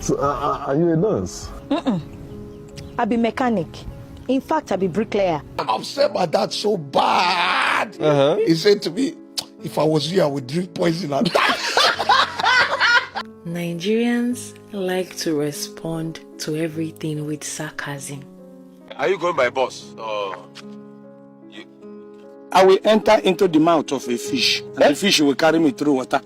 So, are you a nurse? I be mechanic. In fact, I be bricklayer. I'm upset by that so bad. He said to me, if I was you, I would drink poison and die. Nigerians like to respond to everything with sarcasm. Are you going by bus? I will enter into the mouth of a fish, and the fish will carry me through water,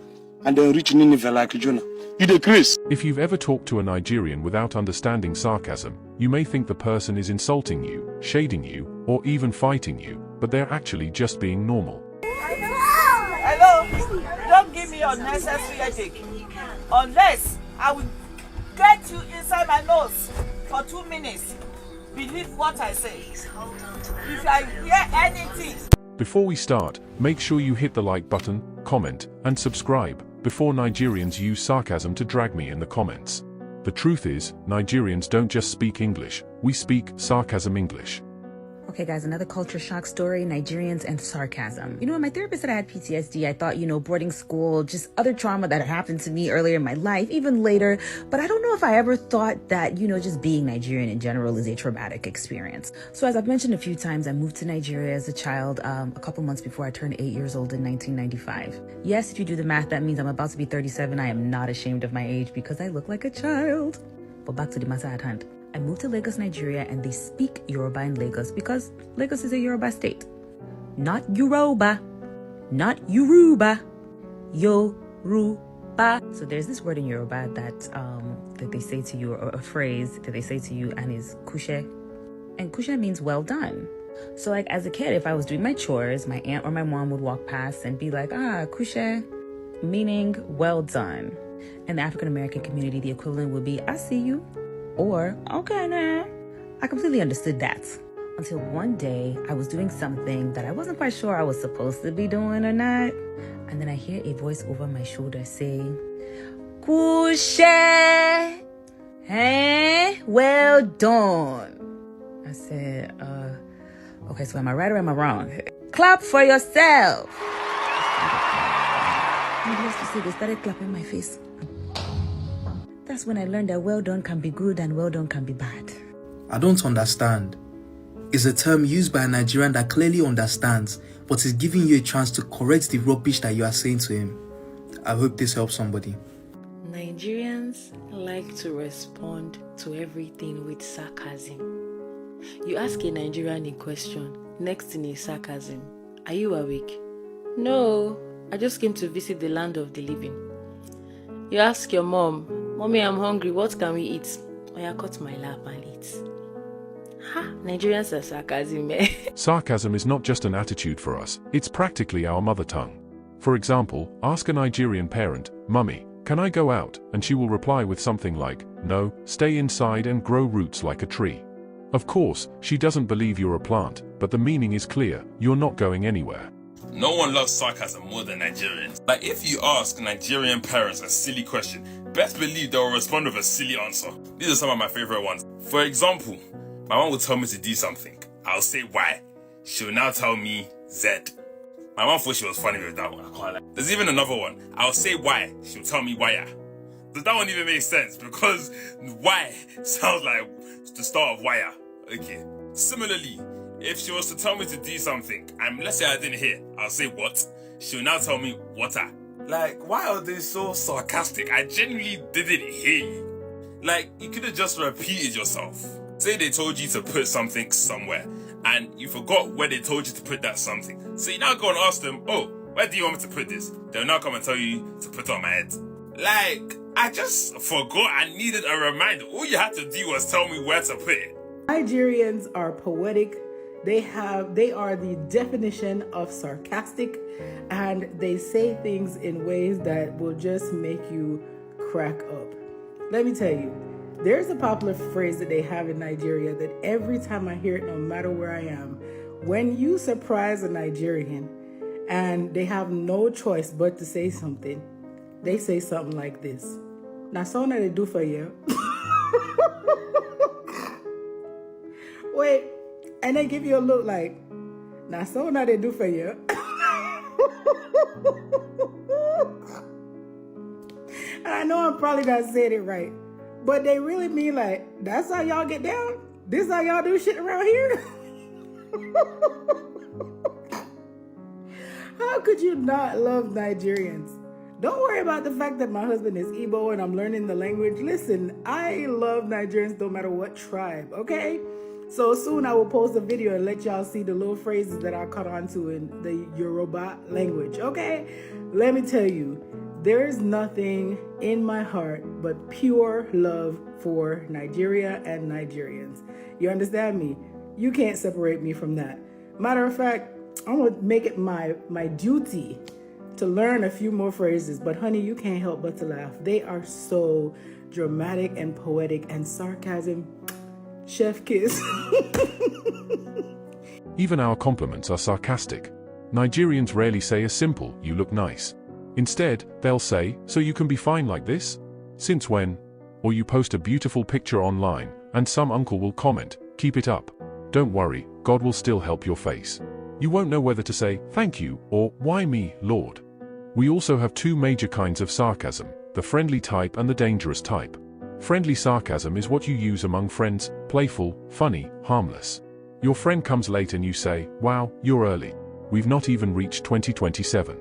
and then reach Nineveh like Jonah. You the Chris. If you've ever talked to a Nigerian without understanding sarcasm, you may think the person is insulting you, shading you, or even fighting you, but they're actually just being normal. Hello? Don't give me unnecessary headache. Unless I will get you inside my nose for 2 minutes. Believe what I say. If I hear anything. Before we start, make sure you hit the like button, comment, and subscribe, before Nigerians use sarcasm to drag me in the comments. The truth is, Nigerians don't just speak English, we speak sarcasm English. Okay guys, another culture shock story, Nigerians and sarcasm. You know, when my therapist said I had PTSD, I thought, boarding school, just other trauma that had happened to me earlier in my life, even later. But I don't know if I ever thought that, just being Nigerian in general is a traumatic experience. So as I've mentioned a few times, I moved to Nigeria as a child a couple months before I turned 8 years old in 1995. Yes, if you do the math, that means I'm about to be 37. I am not ashamed of my age because I look like a child. But back to the matter at hand. I moved to Lagos, Nigeria, and they speak Yoruba in Lagos because Lagos is a Yoruba state. Not Yoruba, not Yoruba, Yoruba. So there's this word in Yoruba that they say to you, or a phrase that they say to you, and is kushe. And kushe means well done. So like as a kid, if I was doing my chores, my aunt or my mom would walk past and be like, kushe, meaning well done. In the African American community, the equivalent would be, I see you. Or, okay now. I completely understood that. Until one day, I was doing something that I wasn't quite sure I was supposed to be doing or not. And then I hear a voice over my shoulder say, Kushe, hey, well done. I said, okay, so am I right or am I wrong? Clap for yourself. Needless to say, they started clapping my face. That's when I learned that well done can be good and well done can be bad. I don't understand. It's a term used by a Nigerian that clearly understands, but is giving you a chance to correct the rubbish that you are saying to him. I hope this helps somebody. Nigerians like to respond to everything with sarcasm. You ask a Nigerian a question, next thing is sarcasm. Are you awake? No, I just came to visit the land of the living. You ask your mom, Mommy, I'm hungry, what can we eat? I cut my lap and eat. Nigerians are sarcasm, eh? Sarcasm is not just an attitude for us, it's practically our mother tongue. For example, ask a Nigerian parent, Mummy, can I go out? And she will reply with something like, no, stay inside and grow roots like a tree. Of course, she doesn't believe you're a plant, but the meaning is clear, you're not going anywhere. No one loves sarcasm more than Nigerians. Like, if you ask Nigerian parents a silly question, best believe they'll respond with a silly answer. These are some of my favorite ones. For example, my mom will tell me to do something. I'll say Y. She'll now tell me Z. My mom thought she was funny with that one. I can't lie. There's even another one. I'll say Y. She'll tell me Wire. Does that one even make sense? Because Y sounds like the start of wire. Okay. Similarly, if she was to tell me to do something, and let's say I didn't hear, I'll say what? She'll now tell me water. Like, why are they so sarcastic? I genuinely didn't hear you. Like, you could have just repeated yourself. Say they told you to put something somewhere, and you forgot where they told you to put that something. So you now go and ask them, oh, where do you want me to put this? They'll now come and tell you to put it on my head. Like, I just forgot I needed a reminder. All you had to do was tell me where to put it. Nigerians are poetic. They are the definition of sarcastic, and they say things in ways that will just make you crack up. Let me tell you, there's a popular phrase that they have in Nigeria that every time I hear it, no matter where I am, when you surprise a Nigerian and they have no choice but to say something, they say something like this. Now, so now they do for you. Wait. And they give you a look like, now so now they do for you. And I know I'm probably not saying it right, But they really mean like, that's how y'all get down? This how y'all do shit around here? How could you not love Nigerians? Don't worry about the fact that my husband is Igbo and I'm learning the language. Listen, I love Nigerians no matter what tribe, okay? So soon I will post a video and let y'all see the little phrases that I caught on to in the Yoruba language, okay? Let me tell you, there is nothing in my heart but pure love for Nigeria and Nigerians. You understand me? You can't separate me from that. Matter of fact, I'm gonna make it my duty to learn a few more phrases, but honey, you can't help but to laugh. They are so dramatic and poetic, and sarcasm, chef kiss. Even our compliments are sarcastic. Nigerians rarely say a simple, "You look nice." Instead, they'll say, "So you can be fine like this? Since when?" Or you post a beautiful picture online, and some uncle will comment, "Keep it up. Don't worry, God will still help your face." You won't know whether to say, "Thank you," or "Why me, Lord?" We also have two major kinds of sarcasm, the friendly type and the dangerous type. Friendly sarcasm is what you use among friends, playful, funny, harmless. Your friend comes late and you say, "Wow, you're early. We've not even reached 2027.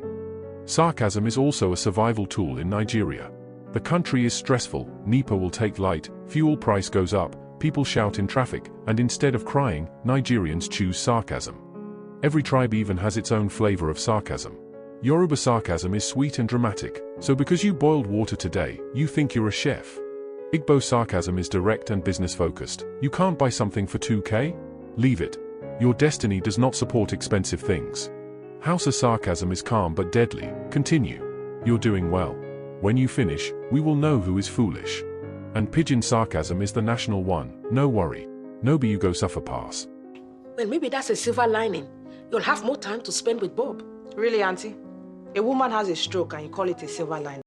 Sarcasm is also a survival tool in Nigeria. The country is stressful, NEPA will take light, fuel price goes up, people shout in traffic, and instead of crying, Nigerians choose sarcasm. Every tribe even has its own flavor of sarcasm. Yoruba sarcasm is sweet and dramatic, so because you boiled water today, you think you're a chef. Igbo sarcasm is direct and business-focused. You can't buy something for 2K? Leave it. Your destiny does not support expensive things. Hausa sarcasm is calm but deadly. Continue. You're doing well. When you finish, we will know who is foolish. And Pidgin sarcasm is the national one. No worry. No be you go suffer pass. Well, maybe that's a silver lining. You'll have more time to spend with Bob. Really, Auntie? A woman has a stroke and you call it a silver lining.